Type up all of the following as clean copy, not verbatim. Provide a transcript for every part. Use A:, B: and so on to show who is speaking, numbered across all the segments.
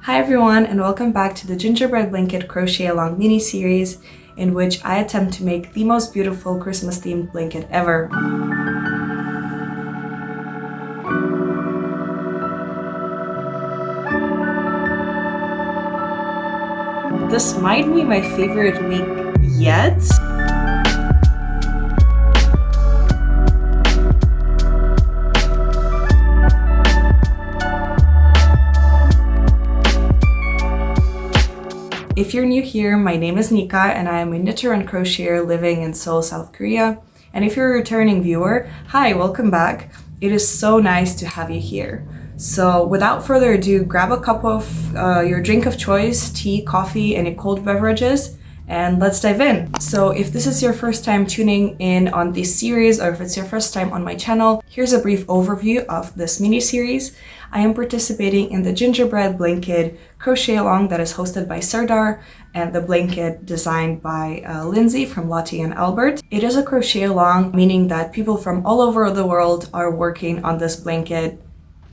A: Hi everyone, and welcome back to the Gingerbread Blanket Crochet Along mini-series, in which I attempt to make the most beautiful Christmas-themed blanket ever. This might be my favorite week yet. If you're new here, my name is Nika and I am a knitter and crocheter living in Seoul, South Korea. And if you're a returning viewer, hi, welcome back. It is so nice to have you here. So without further ado, grab a cup of your drink of choice, tea, coffee, any cold beverages, and let's dive in. So if this is your first time tuning in on this series, or if it's your first time on my channel, here's a brief overview of this mini-series. I am participating in the Gingerbread Blanket Crochet Along that is hosted by Sirdar and the blanket designed by Lindsey from Lottie and Albert. It is a crochet along, meaning that people from all over the world are working on this blanket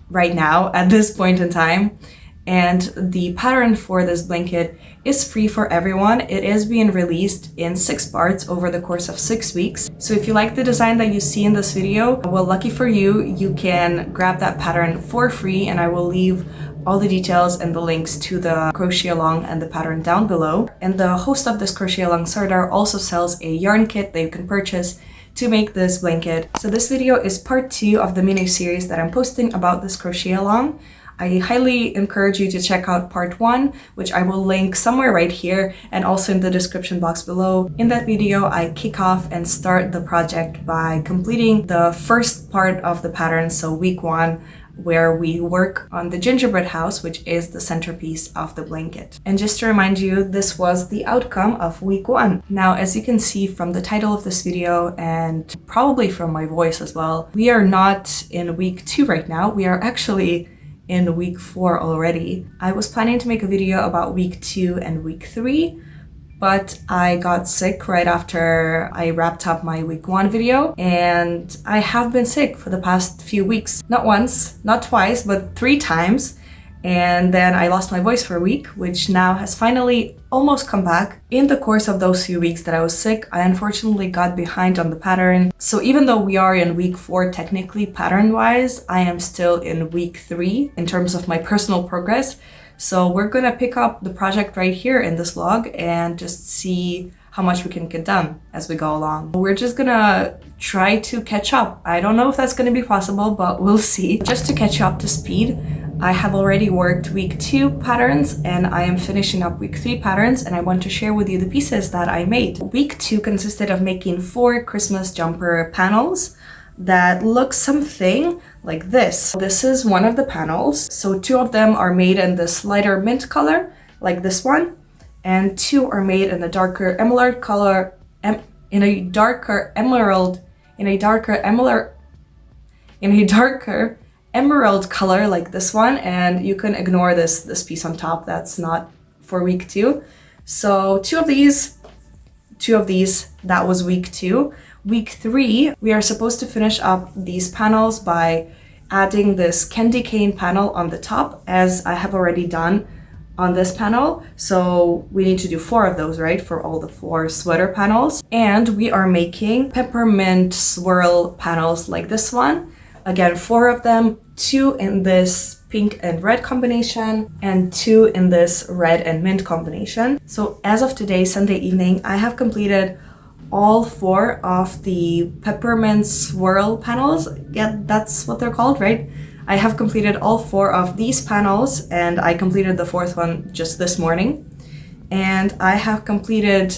A: right now at this point in time. And the pattern for this blanket is free for everyone. It is being released in 6 parts over the course of 6 weeks. So if you like the design that you see in this video, well, lucky for you, you can grab that pattern for free, and I will leave all the details and the links to the crochet along and the pattern down below. And the host of this crochet along, Sirdar, also sells a yarn kit that you can purchase to make this blanket. So this video is part 2 of the mini series that I'm posting about this crochet along. I highly encourage you to check out part 1, which I will link somewhere right here and also in the description box below. In that video, I kick off and start the project by completing the first part of the pattern, so week 1, where we work on the gingerbread house, which is the centerpiece of the blanket. And just to remind you, this was the outcome of week 1. Now, as you can see from the title of this video and probably from my voice as well, we are not in week 2 right now. We are actually in week 4 already. I was planning to make a video about week 2 and week 3, but I got sick right after I wrapped up my week 1 video, and I have been sick for the past few weeks. Not once, not twice, but 3 times. And then I lost my voice for a week, which now has finally almost come back. In the course of those few weeks that I was sick, I unfortunately got behind on the pattern. So even though we are in week 4 technically pattern-wise, I am still in week 3 in terms of my personal progress. So we're gonna pick up the project right here in this vlog and just see how much we can get done as we go along. We're just gonna try to catch up. I don't know if that's gonna be possible, but we'll see. Just to catch you up to speed, I have already worked week 2 patterns and I am finishing up week 3 patterns, and I want to share with you the pieces that I made. Week 2 consisted of making 4 Christmas jumper panels that look something like this. This is one of the panels. So 2 of them are made in this lighter mint color, like this one, and 2 are made in a darker emerald color, in a darker emerald color like this one, and you can ignore this piece on top. That's not for week 2. So 2 of these, that was week 2. Week 3, we are supposed to finish up these panels by adding this candy cane panel on the top, as I have already done on this panel. So we need to do 4 of those, right, for all the 4 sweater panels. And we are making peppermint swirl panels like this one. Again, 4 of them, 2 in this pink and red combination and 2 in this red and mint combination. So as of today, Sunday evening, I have completed all 4 of the peppermint swirl panels. Yeah, that's what they're called, right? I have completed all 4 of these panels, and I completed the 4th one just this morning. And I have completed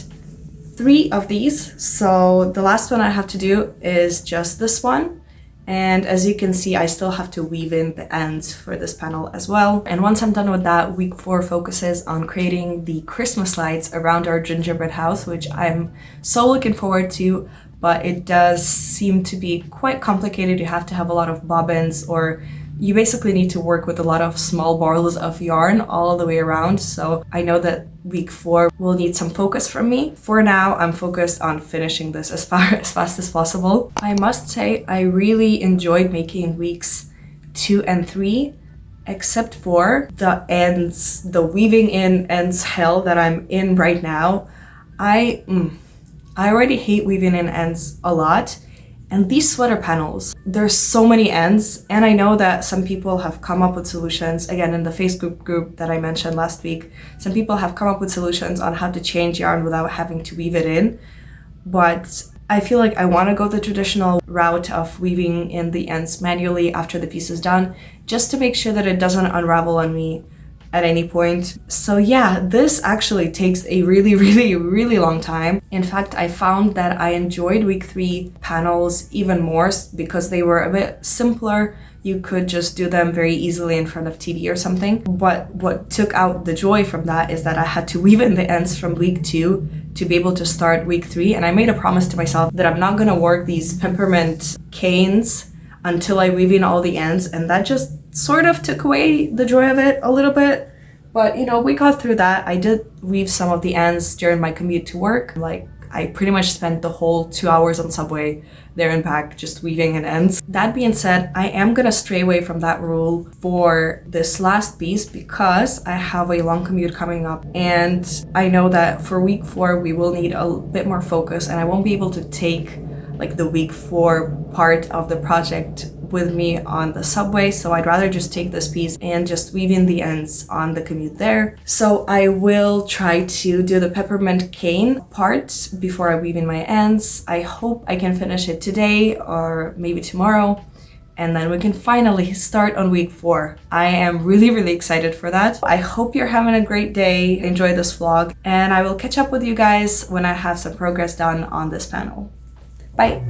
A: 3 of these. So the last one I have to do is just this one. And as you can see, I still have to weave in the ends for this panel as well. And once I'm done with that, week 4 focuses on creating the Christmas lights around our gingerbread house, which I'm so looking forward to, but it does seem to be quite complicated. You have to have a lot of bobbins, or you basically need to work with a lot of small balls of yarn all the way around. So I know that week 4 will need some focus from me. For now, I'm focused on finishing this as fast as possible. I must say, I really enjoyed making weeks 2 and 3 except for the ends, the weaving in ends hell that I'm in right now. I already hate weaving in ends a lot. And these sweater panels, there's so many ends, and I know that some people have come up with solutions. Again, in the Facebook group that I mentioned last week, some people have come up with solutions on how to change yarn without having to weave it in. But I feel like I want to go the traditional route of weaving in the ends manually after the piece is done, just to make sure that it doesn't unravel on me at any point. So yeah, this actually takes a really long time. In fact, I found that I enjoyed week 3 panels even more because they were a bit simpler. You could just do them very easily in front of TV or something. But what took out the joy from that is that I had to weave in the ends from week 2 to be able to start week 3. And I made a promise to myself that I'm not gonna work these peppermint canes until I weave in all the ends, and that just sort of took away the joy of it a little bit. But you know, we got through that. I did weave some of the ends during my commute to work. Like, I pretty much spent the whole 2 hours on subway there and back just weaving in ends. That being said, I am gonna stray away from that rule for this last piece because I have a long commute coming up, and I know that for week 4 we will need a bit more focus, and I won't be able to take like the week 4 part of the project with me on the subway, so I'd rather just take this piece and just weave in the ends on the commute there. So I will try to do the peppermint cane part before I weave in my ends. I hope I can finish it today or maybe tomorrow, and then we can finally start on week 4. I am really excited for that. I hope you're having a great day. Enjoy this vlog, and I will catch up with you guys when I have some progress done on this panel. Bye!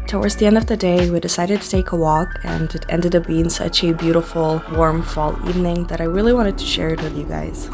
A: Towards the end of the day, we decided to take a walk, and it ended up being such a beautiful, warm fall evening that I really wanted to share it with you guys.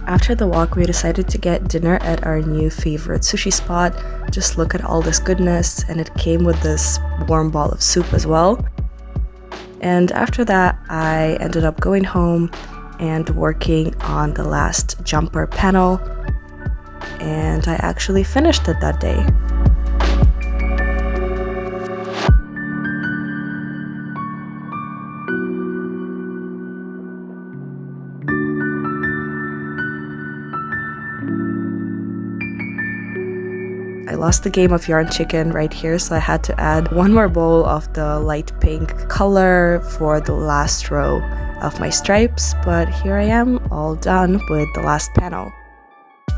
A: After the walk, we decided to get dinner at our new favorite sushi spot. Just look at all this goodness, and it came with this warm bowl of soup as well. And after that, I ended up going home and working on the last jumper panel, and I actually finished it that day. I lost the game of yarn chicken right here, so I had to add one more bowl of the light pink color for the last row of my stripes, but here I am all done with the last panel.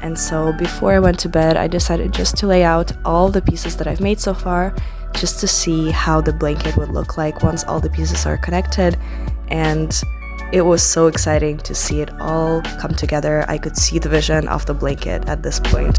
A: And so before I went to bed, I decided just to lay out all the pieces that I've made so far, just to see how the blanket would look like once all the pieces are connected. And it was so exciting to see it all come together. I could see the vision of the blanket at this point.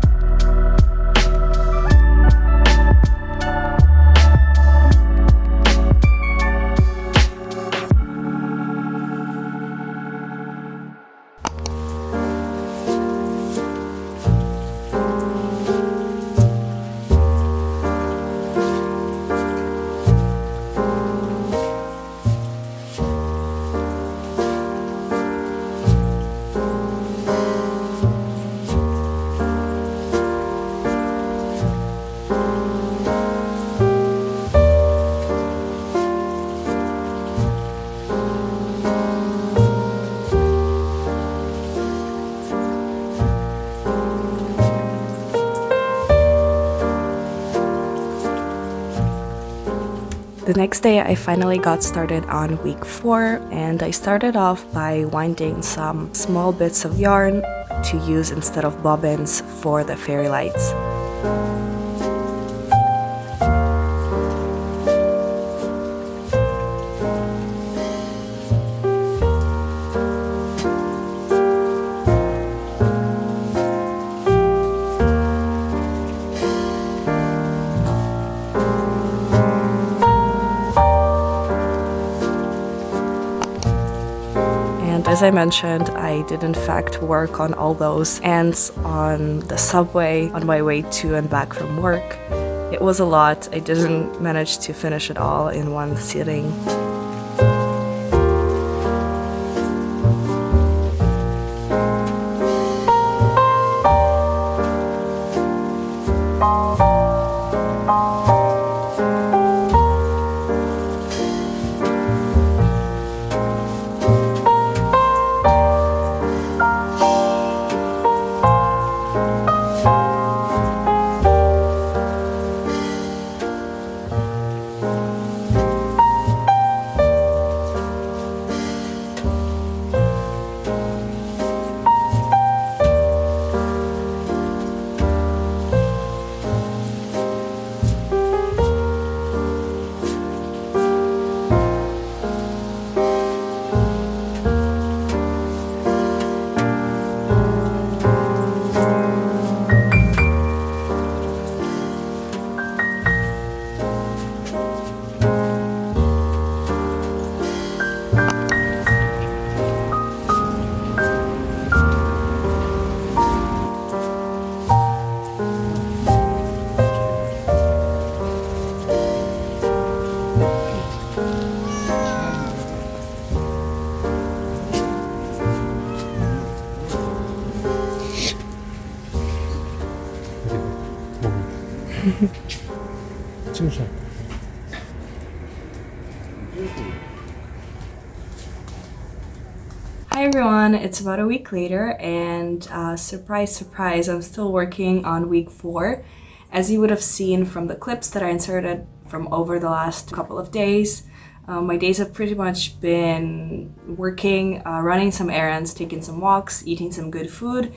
A: The next day I finally got started on week 4, and I started off by winding some small bits of yarn to use instead of bobbins for the fairy lights. As I mentioned, I did in fact work on all those ends on the subway on my way to and back from work. It was a lot. I didn't manage to finish it all in one sitting. Hi everyone, it's about a week later, and surprise, surprise, I'm still working on week 4. As you would have seen from the clips that I inserted from over the last couple of days, my days have pretty much been working, running some errands, taking some walks, eating some good food,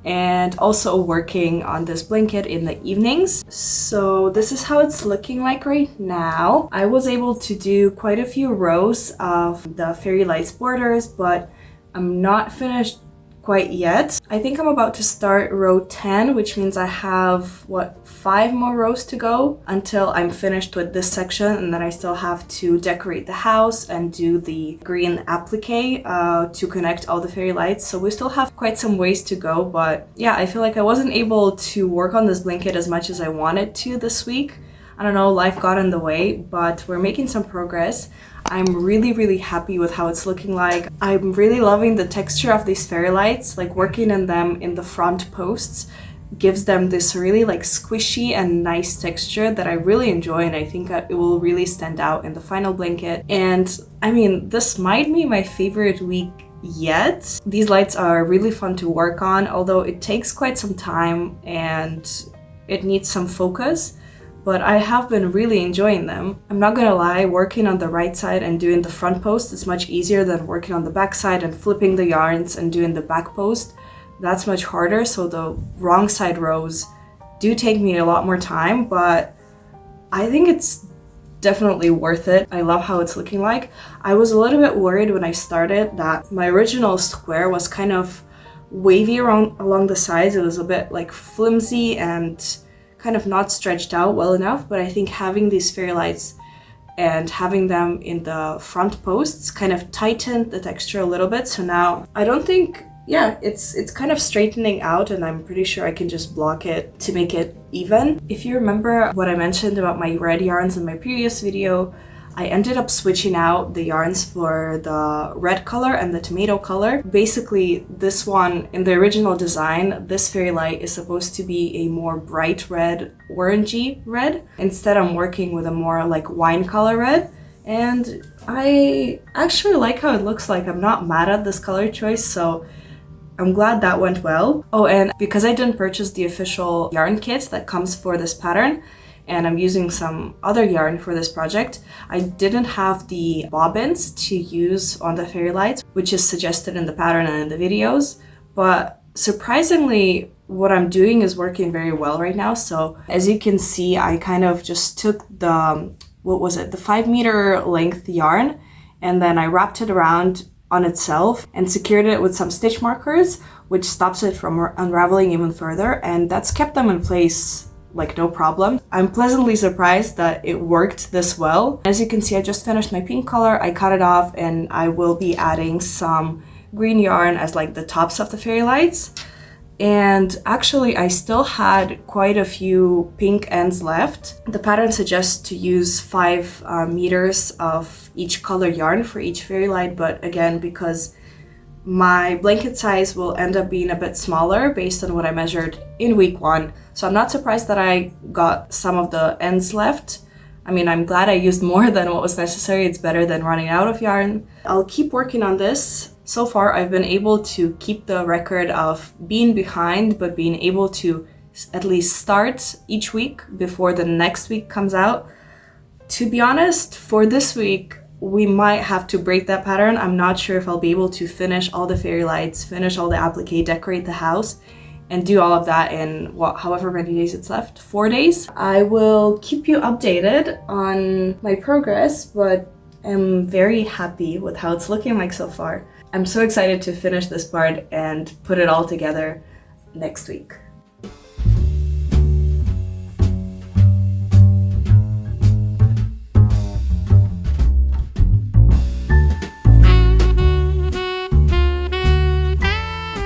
A: and also working on this blanket in the evenings. So this is how it's looking like right now. I was able to do quite a few rows of the fairy lights borders, but I'm not finished quite yet. I think I'm about to start row 10, which means I have, 5 more rows to go until I'm finished with this section, and then I still have to decorate the house and do the green applique to connect all the fairy lights. So we still have quite some ways to go, but yeah, I feel like I wasn't able to work on this blanket as much as I wanted to this week. I don't know, life got in the way, but we're making some progress. I'm really happy with how it's looking like. I'm really loving the texture of these fairy lights, like working in them in the front posts gives them this really like squishy and nice texture that I really enjoy, and I think it will really stand out in the final blanket. And I mean, this might be my favorite week yet. These lights are really fun to work on, although it takes quite some time and it needs some focus, but I have been really enjoying them. I'm not gonna lie, working on the right side and doing the front post is much easier than working on the back side and flipping the yarns and doing the back post. That's much harder, so the wrong side rows do take me a lot more time, but I think it's definitely worth it. I love how it's looking like. I was a little bit worried when I started that my original square was kind of wavy along the sides. It was a bit like flimsy and kind of not stretched out well enough, but I think having these fairy lights and having them in the front posts kind of tightened the texture a little bit. So now I don't think, yeah, it's kind of straightening out, and I'm pretty sure I can just block it to make it even. If you remember what I mentioned about my red yarns in my previous video, I ended up switching out the yarns for the red color and the tomato color. Basically, this one, in the original design, this fairy light is supposed to be a more bright red, orangey red. Instead, I'm working with a more like wine color red, and I actually like how it looks like. I'm not mad at this color choice, so I'm glad that went well. Oh, and because I didn't purchase the official yarn kit that comes for this pattern, and I'm using some other yarn for this project. I didn't have the bobbins to use on the fairy lights, which is suggested in the pattern and in the videos, but surprisingly, what I'm doing is working very well right now. So as you can see, I kind of just took the, the 5-meter length yarn, and then I wrapped it around on itself and secured it with some stitch markers, which stops it from unraveling even further, and that's kept them in place like no problem. I'm pleasantly surprised that it worked this well. As you can see, I just finished my pink color, I cut it off, and I will be adding some green yarn as like the tops of the fairy lights. And actually I still had quite a few pink ends left. The pattern suggests to use 5 meters of each color yarn for each fairy light, but again, because my blanket size will end up being a bit smaller based on what I measured in week 1, so I'm not surprised that I got some of the ends left. I mean, I'm glad I used more than what was necessary. It's better than running out of yarn. I'll keep working on this. So far, I've been able to keep the record of being behind, but being able to at least start each week before the next week comes out. To be honest, for this week, we might have to break that pattern. I'm not sure if I'll be able to finish all the fairy lights, finish all the applique, decorate the house, and do all of that in however many days it's left, 4 days. I will keep you updated on my progress, but I'm very happy with how it's looking like so far. I'm so excited to finish this part and put it all together next week.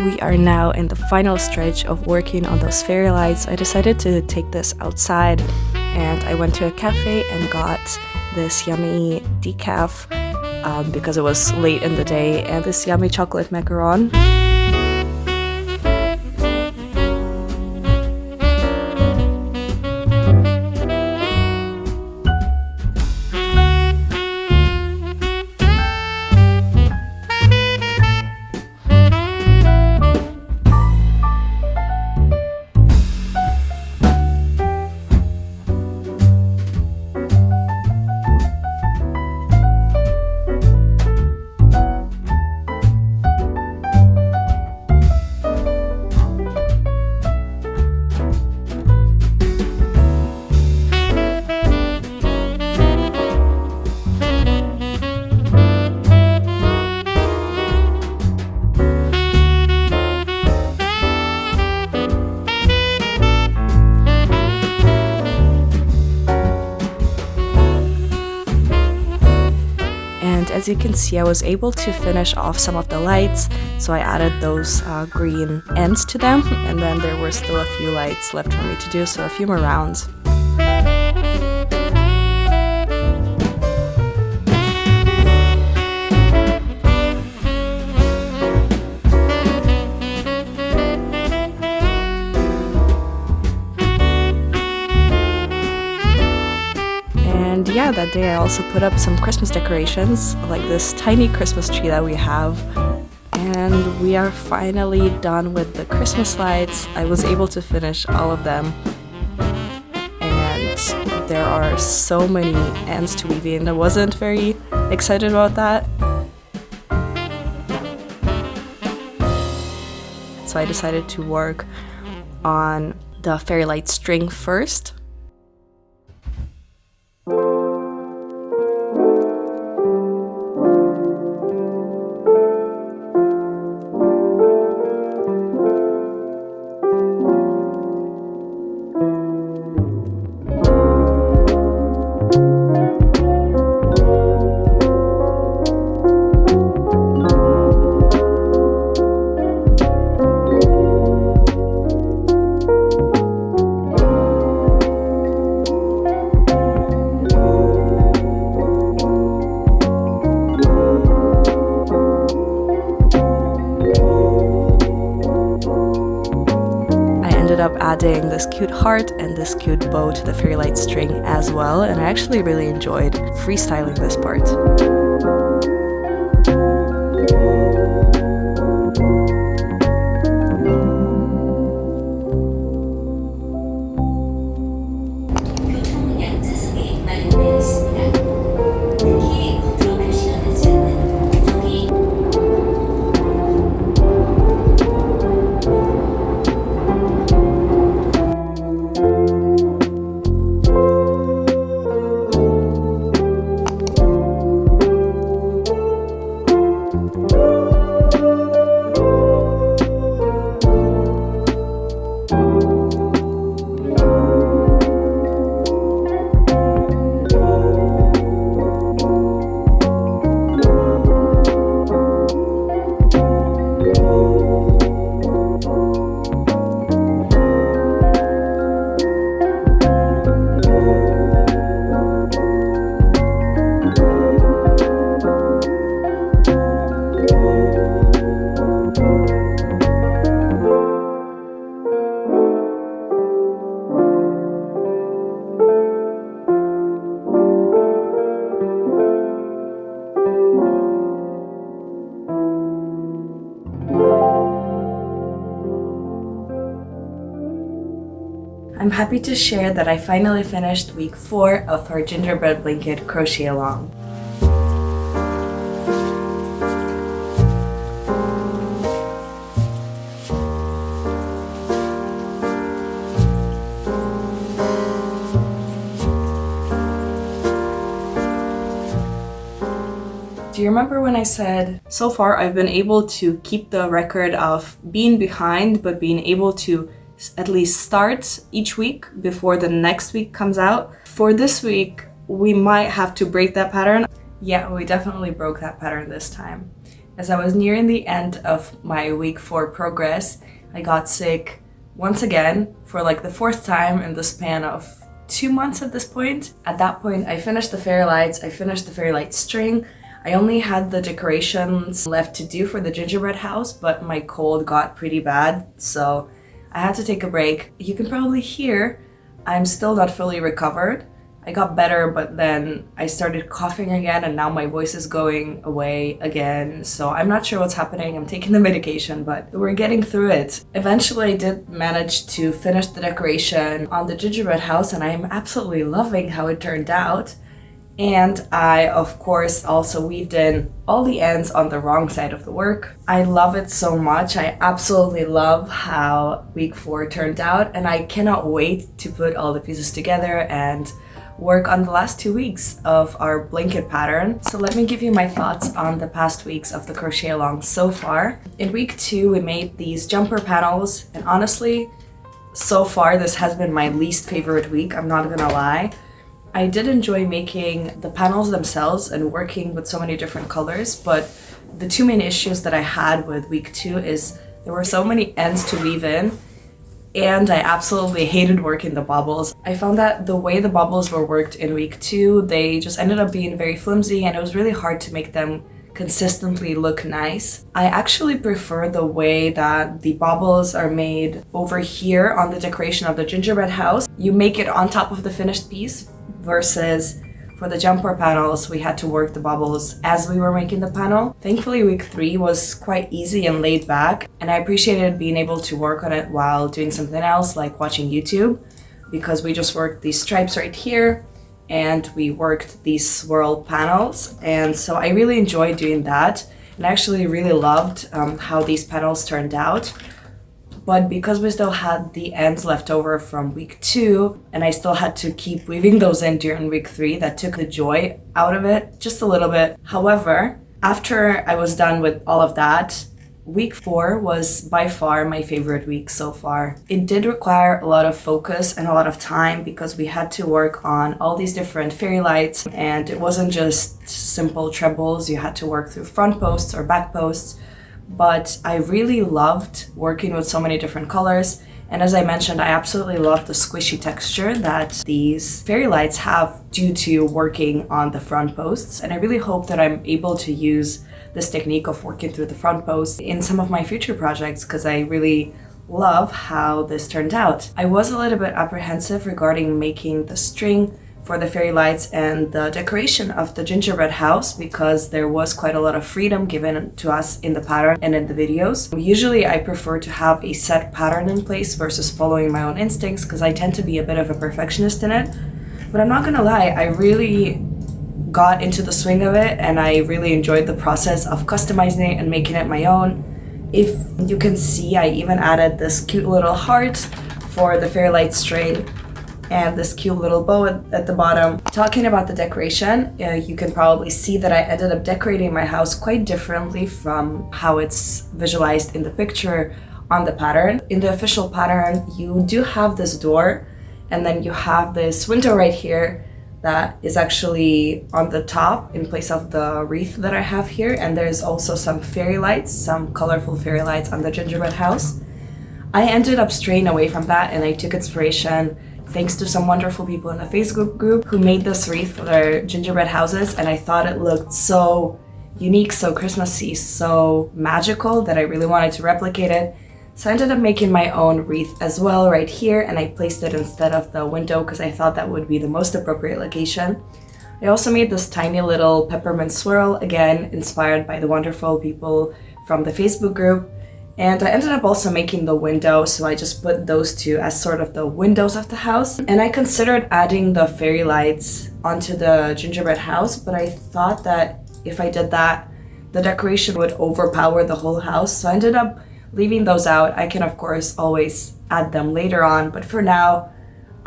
A: We are now in the final stretch of working on those fairy lights. I decided to take this outside, and I went to a cafe and got this yummy decaf because it was late in the day, and this yummy chocolate macaron. As you can see, I was able to finish off some of the lights, so I added those green ends to them, and then there were still a few lights left for me to do, so a few more rounds. Yeah, that day I also put up some Christmas decorations, like this tiny Christmas tree that we have. And we are finally done with the Christmas lights. I was able to finish all of them. And there are so many ends to weave in. I wasn't very excited about that. So I decided to work on the fairy light string first. Up adding this cute heart and this cute bow to the fairy light string as well, and I actually really enjoyed freestyling this part. I'm happy to share that I finally finished week 4 of our gingerbread blanket crochet along. Do you remember when I said, so far I've been able to keep the record of being behind, but being able to at least start each week before the next week comes out? For this week, we might have to break that pattern. Yeah, we definitely broke that pattern this time. As I was nearing the end of my week 4 progress, I got sick once again for like the 4th time in the span of 2 months at this point. At that point, I finished the fairy lights, I finished the fairy light string. I only had the decorations left to do for the gingerbread house, but my cold got pretty bad, so I had to take a break. You can probably hear I'm still not fully recovered. I got better, but then I started coughing again, and now my voice is going away again, so I'm not sure what's happening. I'm taking the medication, but we're getting through it. Eventually, I did manage to finish the decoration on the gingerbread house, and I am absolutely loving how it turned out. And I, of course, also weaved in all the ends on the wrong side of the work. I love it so much. I absolutely love how week 4 turned out, and I cannot wait to put all the pieces together and work on the last 2 weeks of our blanket pattern. So let me give you my thoughts on the past weeks of the crochet along so far. In week 2, we made these jumper panels, and honestly, so far this has been my least favorite week, I'm not gonna lie. I did enjoy making the panels themselves and working with so many different colors, but the 2 main issues that I had with week 2 is there were so many ends to weave in, and I absolutely hated working the bubbles. I found that the way the bubbles were worked in week 2, they just ended up being very flimsy, and it was really hard to make them consistently look nice. I actually prefer the way that the bubbles are made over here on the decoration of the gingerbread house. You make it on top of the finished piece, versus for the jumper panels, we had to work the bubbles as we were making the panel. Thankfully, week 3 was quite easy and laid back, and I appreciated being able to work on it while doing something else like watching YouTube, because we just worked these stripes right here and we worked these swirl panels, and so I really enjoyed doing that, and I actually really loved how these panels turned out. But because we still had the ends left over from week 2, and I still had to keep weaving those in during week 3, that took the joy out of it just a little bit. However, after I was done with all of that, week 4 was by far my favorite week so far. It did require a lot of focus and a lot of time because we had to work on all these different fairy lights, and it wasn't just simple trebles. You had to work through front posts or back posts. But I really loved working with so many different colors, and as I mentioned, I absolutely love the squishy texture that these fairy lights have due to working on the front posts, and I really hope that I'm able to use this technique of working through the front posts in some of my future projects, because I really love how this turned out. I was a little bit apprehensive regarding making the string for the fairy lights and the decoration of the gingerbread house, because there was quite a lot of freedom given to us in the pattern and in the videos. Usually I prefer to have a set pattern in place versus following my own instincts, because I tend to be a bit of a perfectionist in it. But I'm not gonna lie, I really got into the swing of it, and I really enjoyed the process of customizing it and making it my own. If you can see, I even added this cute little heart for the fairy light string and this cute little bow at the bottom. Talking about the decoration, you can probably see that I ended up decorating my house quite differently from how it's visualized in the picture on the pattern. In the official pattern, you do have this door, and then you have this window right here that is actually on the top in place of the wreath that I have here, and there's also some fairy lights, some colorful fairy lights on the gingerbread house. I ended up straying away from that, and I took inspiration thanks to some wonderful people in the Facebook group who made this wreath for their gingerbread houses, and I thought it looked so unique, so Christmassy, so magical that I really wanted to replicate it. So I ended up making my own wreath as well right here, and I placed it instead of the window because I thought that would be the most appropriate location. I also made this tiny little peppermint swirl, again inspired by the wonderful people from the Facebook group. And I ended up also making the window, so I just put those two as sort of the windows of the house. And I considered adding the fairy lights onto the gingerbread house, but I thought that if I did that, the decoration would overpower the whole house. So I ended up leaving those out. I can of course always add them later on, but for now,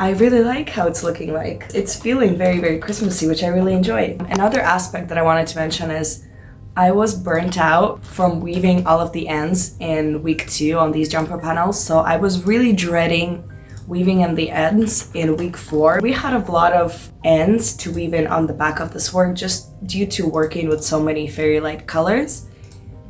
A: I really like how it's looking like. It's feeling very, very Christmassy, which I really enjoy. Another aspect that I wanted to mention is I was burnt out from weaving all of the ends in week 2 on these jumper panels, so I was really dreading weaving in the ends in week 4. We had a lot of ends to weave in on the back of this work just due to working with so many fairy light colors.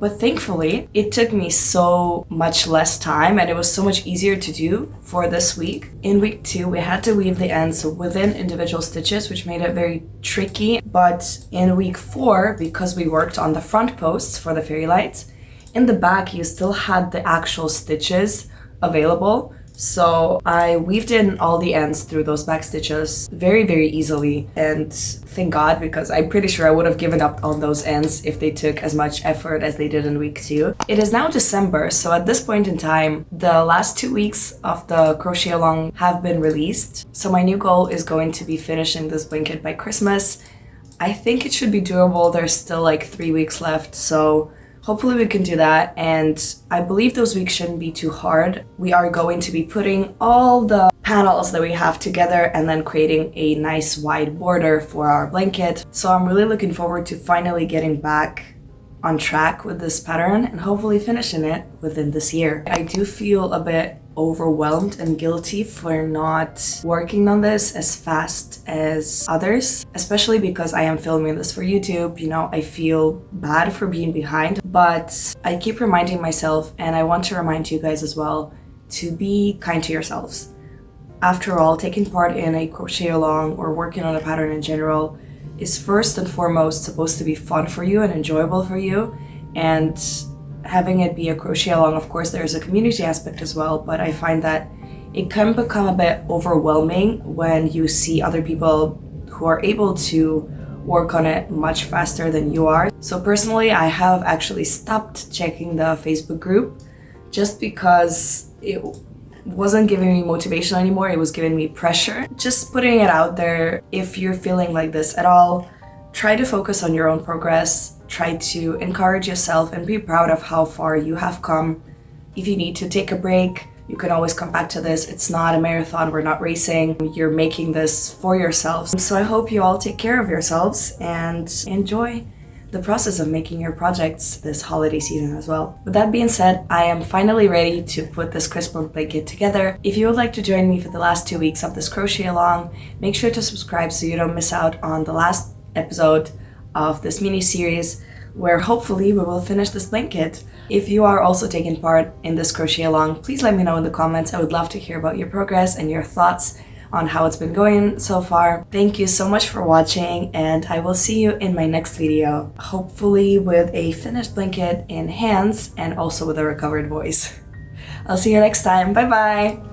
A: But thankfully, it took me so much less time and it was so much easier to do for this week. In week 2, we had to weave the ends within individual stitches, which made it very tricky. But in week 4, because we worked on the front posts for the fairy lights, in the back, you still had the actual stitches available. So I weaved in all the ends through those back stitches very, very easily. And thank God, because I'm pretty sure I would have given up on those ends if they took as much effort as they did in week 2. It is now December, so at this point in time, the last 2 weeks of the crochet along have been released. So my new goal is going to be finishing this blanket by Christmas. I think it should be doable. There's still like 3 weeks left, so hopefully we can do that, and I believe those weeks shouldn't be too hard. We are going to be putting all the panels that we have together and then creating a nice wide border for our blanket. So I'm really looking forward to finally getting back on track with this pattern and hopefully finishing it within this year. I do feel a bit overwhelmed and guilty for not working on this as fast as others, especially because I am filming this for YouTube. You know, I feel bad for being behind, but I keep reminding myself, and I want to remind you guys as well, to be kind to yourselves. After all, taking part in a crochet along or working on a pattern in general is first and foremost supposed to be fun for you and enjoyable for you, and having it be a crochet along, of course, there's a community aspect as well, but I find that it can become a bit overwhelming when you see other people who are able to work on it much faster than you are. So personally, I have actually stopped checking the Facebook group just because it wasn't giving me motivation anymore, it was giving me pressure. Just putting it out there, if you're feeling like this at all, try to focus on your own progress. Try to encourage yourself and be proud of how far you have come. If you need to take a break, you can always come back to this. It's not a marathon, we're not racing. You're making this for yourselves. So I hope you all take care of yourselves and enjoy the process of making your projects this holiday season as well. With that being said, I am finally ready to put this Christmas blanket together. If you would like to join me for the last 2 weeks of this crochet along, make sure to subscribe so you don't miss out on the last episode of this mini series where hopefully we will finish this blanket. If you are also taking part in this crochet along, please let me know in the comments. I would love to hear about your progress and your thoughts on how it's been going so far. Thank you so much for watching, and I will see you in my next video, hopefully with a finished blanket in hands and also with a recovered voice. I'll see you next time. Bye bye!